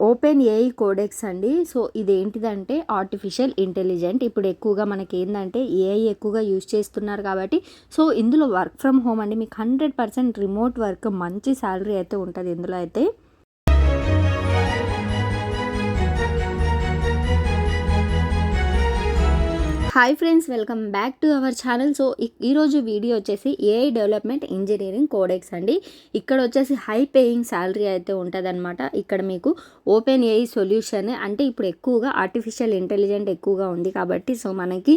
Open AI Codex అండి. So ఇదేంటిదంటే artificial intelligent. ఇప్పుడు ఎక్కువగా మనకి ఏందంటే ఏఐ ఎక్కువగా యూజ్ చేస్తున్నారు కాబట్టి సో ఇందులో వర్క్ ఫ్రమ్ హోమ్ అండి. మీకు 100% రిమోట్ వర్క్, మంచి శాలరీ అయితే ఉంటుంది ఇందులో అయితే. Hi friends, welcome back to our channel. So ఈరోజు వీడియో వచ్చేసి ఏఐ డెవలప్మెంట్ ఇంజనీరింగ్ కోడెక్స్ అండి. ఇక్కడ వచ్చేసి హై పేయింగ్ శాలరీ అయితే ఉంటుందన్నమాట. ఇక్కడ మీకు ఓపెన్ ఏఐ సొల్యూషన్ అంటే ఇప్పుడు ఎక్కువగా ఆర్టిఫిషియల్ ఇంటెలిజెంట్ ఎక్కువగా ఉంది కాబట్టి సో మనకి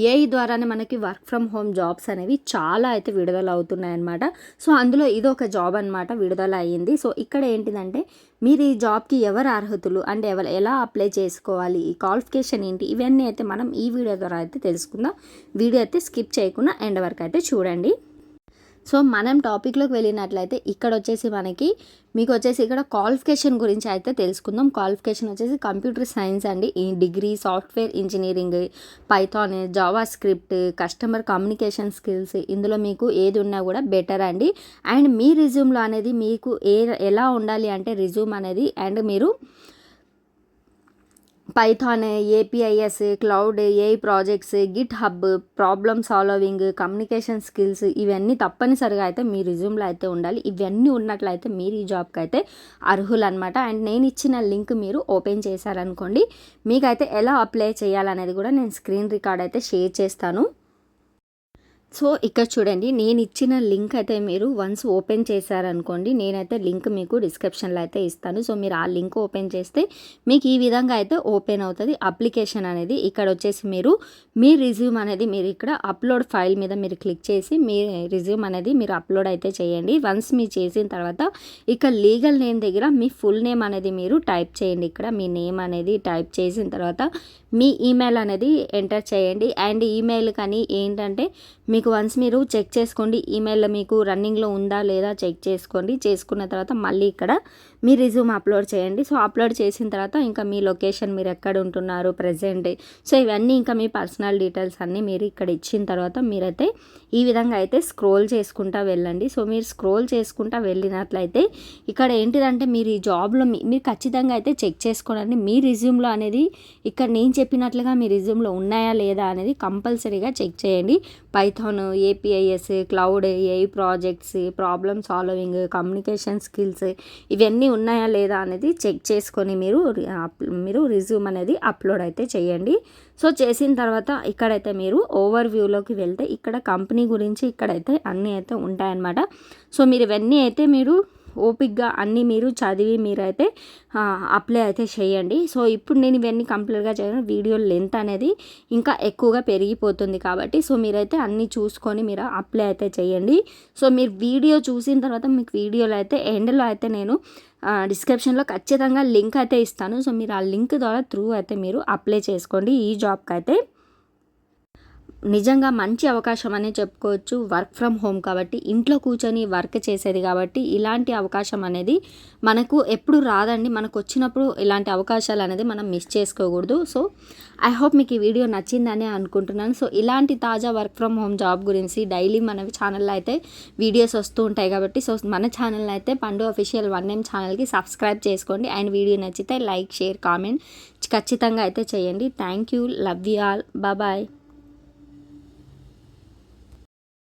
ఏఐ ద్వారానే మనకి వర్క్ ఫ్రమ్ హోమ్ జాబ్స్ అనేవి చాలా అయితే విడుదల అవుతున్నాయి అన్నమాట. సో అందులో ఇది ఒక జాబ్ అనమాట, విడుదల అయ్యింది. సో ఇక్కడ ఏంటిదంటే మీరు ఈ జాబ్కి ఎవరు అర్హతలు అంటే ఎలా అప్లై చేసుకోవాలి, ఈ క్వాలిఫికేషన్ ఏంటి, ఇవన్నీ అయితే మనం ఈ వీడియో ద్వారా అయితే తెలుసుకుందాం. వీడియో అయితే స్కిప్ చేయకుండా ఎండ్ వరకు అయితే చూడండి. సో మనం టాపిక్లోకి వెళ్ళినట్లయితే ఇక్కడ వచ్చేసి మీకు వచ్చేసి ఇక్కడ క్వాలిఫికేషన్ గురించి అయితే తెలుసుకుందాం. క్వాలిఫికేషన్ వచ్చేసి కంప్యూటర్ సైన్స్ అండి, ఈ degree, software engineering, Python, Java script, customer communication skills, ఇందులో మీకు ఏది ఉన్నా కూడా బెటర్ అండి. అండ్ మీ రిజ్యూమ్లో అనేది మీకు ఎలా ఉండాలి అంటే రిజ్యూమ్ అనేది అండ్ మీరు Python, APIs, cloud, AI projects, Git hub, problem solving, communication skills ఇవన్నీ తప్పనిసరిగా అయితే మీ రిజ్యూమ్లో అయితే ఉండాలి. ఇవన్నీ ఉన్నట్లయితే మీరు ఈ జాబ్కి అయితే అర్హులు అనమాట. అండ్ నేను ఇచ్చిన లింక్ మీరు ఓపెన్ చేశారనుకోండి, మీకైతే ఎలా అప్లై చేయాలనేది కూడా నేను స్క్రీన్ రికార్డ్ అయితే షేర్ చేస్తాను. సో ఇక్కడ చూడండి, నేను ఇచ్చిన లింక్ అయితే మీరు వన్స్ ఓపెన్ చేశారనుకోండి, నేనైతే లింక్ మీకు డిస్క్రిప్షన్లో అయితే ఇస్తాను. సో మీరు ఆ లింక్ ఓపెన్ చేస్తే మీకు ఈ విధంగా అయితే ఓపెన్ అవుతుంది అప్లికేషన్ అనేది. ఇక్కడ వచ్చేసి మీరు మీ రిజ్యూమ్ అనేది మీరు ఇక్కడ అప్లోడ్ ఫైల్ మీద మీరు క్లిక్ చేసి మీ రిజ్యూమ్ అనేది మీరు అప్లోడ్ అయితే చేయండి. వన్స్ మీరు చేసిన తర్వాత ఇక లీగల్ నేమ్ దగ్గర మీ ఫుల్ నేమ్ అనేది మీరు టైప్ చేయండి. ఇక్కడ మీ నేమ్ అనేది టైప్ చేసిన తర్వాత మీ ఈమెయిల్ అనేది ఎంటర్ చేయండి. అండ్ ఈమెయిల్ కానీ ఏంటంటే మీకు వన్స్ మీరు చెక్ చేసుకోండి, ఈమెయిల్ మీకు రన్నింగ్లో ఉందా లేదా చెక్ చేసుకోండి. చేసుకున్న తర్వాత మళ్ళీ ఇక్కడ మీ రిజ్యూమ్ అప్లోడ్ చేయండి. సో అప్లోడ్ చేసిన తర్వాత ఇంకా మీ లొకేషన్, మీరు ఎక్కడ ఉంటున్నారు ప్రజెంట్, సో ఇవన్నీ ఇంకా మీ పర్సనల్ డీటెయిల్స్ అన్నీ మీరు ఇక్కడ ఇచ్చిన తర్వాత మీరైతే ఈ విధంగా అయితే స్క్రోల్ చేసుకుంటా వెళ్ళండి. సో మీరు స్క్రోల్ చేసుకుంటా వెళ్ళినట్లయితే ఇక్కడ ఏంటిదంటే మీరు ఈ జాబ్లో మీరు ఖచ్చితంగా అయితే చెక్ చేసుకోండి మీ రిజ్యూమ్లో అనేది ఇక్కడ నేను చెప్పినట్లుగా మీ రిజ్యూమ్లో ఉన్నాయా లేదా అనేది కంపల్సరీగా చెక్ చేయండి. Python, APIs, cloud, AI projects, problem solving, communication skills ఇవన్నీ ఉన్నాయా లేదా అనేది చెక్ చేసుకొని మీరు రిజ్యూమ్ అనేది అప్లోడ్ అయితే చేయండి. సో చేసిన తర్వాత ఇక్కడైతే మీరు ఓవర్ వ్యూలోకి వెళ్తే ఇక్కడ కంపెనీ గురించి ఇక్కడైతే అన్నీ అయితే ఉంటాయన్నమాట. సో మీరు ఇవన్నీ అయితే మీరు ఓపిక్గా అన్నీ మీరు చదివి మీరైతే అప్లై అయితే చేయండి. సో ఇప్పుడు నేను ఇవన్నీ కంప్లీట్గా చేయను, వీడియో లెంత్ అనేది ఇంకా ఎక్కువగా పెరిగిపోతుంది కాబట్టి సో మీరైతే అన్నీ చూసుకొని మీరు అప్లై అయితే చేయండి. సో మీరు వీడియో చూసిన తర్వాత మీకు వీడియోలో అయితే ఎండ్లో అయితే నేను డిస్క్రిప్షన్లో ఖచ్చితంగా లింక్ అయితే ఇస్తాను. సో మీరు ఆ లింక్ ద్వారా త్రూ అయితే మీరు అప్లై చేసుకోండి. ఈ జాబ్కి అయితే నిజంగా మంచి అవకాశం అనే చెప్పుకోవచ్చు. వర్క్ ఫ్రమ్ హోమ్ కాబట్టి ఇంట్లో కూర్చొని వర్క్ చేసేది కాబట్టి ఇలాంటి అవకాశం అనేది మనకు ఎప్పుడు రాదండి. మనకు వచ్చినప్పుడు ఇలాంటి అవకాశాలు అనేది మనం మిస్ చేసుకోకూడదు. సో ఐ హోప్ మీకు ఈ వీడియో నచ్చిందని అనుకుంటున్నాను. సో ఇలాంటి తాజా వర్క్ ఫ్రమ్ హోమ్ జాబ్ గురించి డైలీ మన ఛానల్లో అయితే వీడియోస్ వస్తూ ఉంటాయి కాబట్టి సో మన ఛానల్ అయితే పండు అఫీషియల్ 1M ఛానల్కి సబ్స్క్రైబ్ చేసుకోండి. అండ్ వీడియో నచ్చితే లైక్, షేర్, కామెంట్ ఖచ్చితంగా అయితే చేయండి. Thank you, love you all, bye.